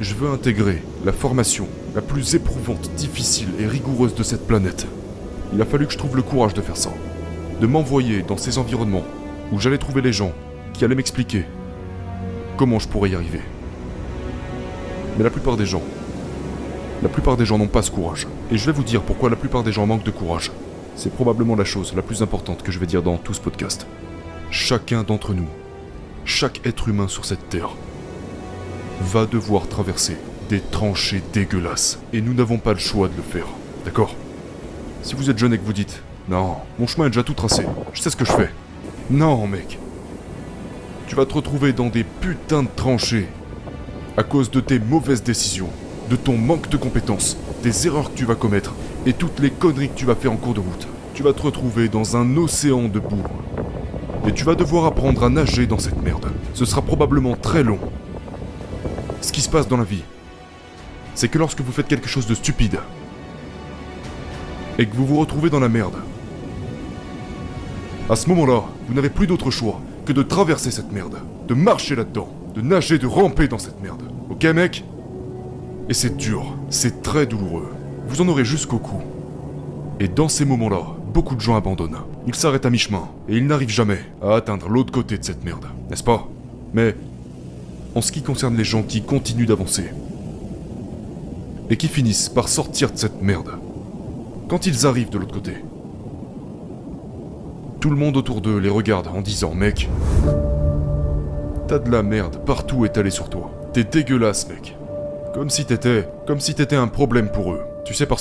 Je veux intégrer la formation la plus éprouvante, difficile et rigoureuse de cette planète. Il a fallu que je trouve le courage de faire ça. De m'envoyer dans ces environnements où j'allais trouver les gens qui allaient m'expliquer comment je pourrais y arriver. Mais la plupart des gens n'ont pas ce courage. Et je vais vous dire pourquoi la plupart des gens manquent de courage. C'est probablement la chose la plus importante que je vais dire dans tout ce podcast. Chacun d'entre nous, chaque être humain sur cette terre, va devoir traverser des tranchées dégueulasses. Et nous n'avons pas le choix de le faire. D'accord ? Si vous êtes jeune et que vous dites « Non, mon chemin est déjà tout tracé, je sais ce que je fais. » Non, mec. Tu vas te retrouver dans des putains de tranchées à cause de tes mauvaises décisions, de ton manque de compétences, des erreurs que tu vas commettre et toutes les conneries que tu vas faire en cours de route. Tu vas te retrouver dans un océan de boue. Et tu vas devoir apprendre à nager dans cette merde. Ce sera probablement très long. Ce qui se passe dans la vie, c'est que lorsque vous faites quelque chose de stupide, et que vous vous retrouvez dans la merde, à ce moment-là, vous n'avez plus d'autre choix que de traverser cette merde, de marcher là-dedans, de nager, de ramper dans cette merde. Ok, mec ? Et c'est dur, c'est très douloureux. Vous en aurez jusqu'au cou. Et dans ces moments-là, beaucoup de gens abandonnent. Ils s'arrêtent à mi-chemin, et ils n'arrivent jamais à atteindre l'autre côté de cette merde, n'est-ce pas ? Mais, en ce qui concerne les gens qui continuent d'avancer, et qui finissent par sortir de cette merde, quand ils arrivent de l'autre côté, tout le monde autour d'eux les regarde en disant « Mec, t'as de la merde partout étalée sur toi. T'es dégueulasse, mec. » Comme si t'étais un problème pour eux. Tu sais, parce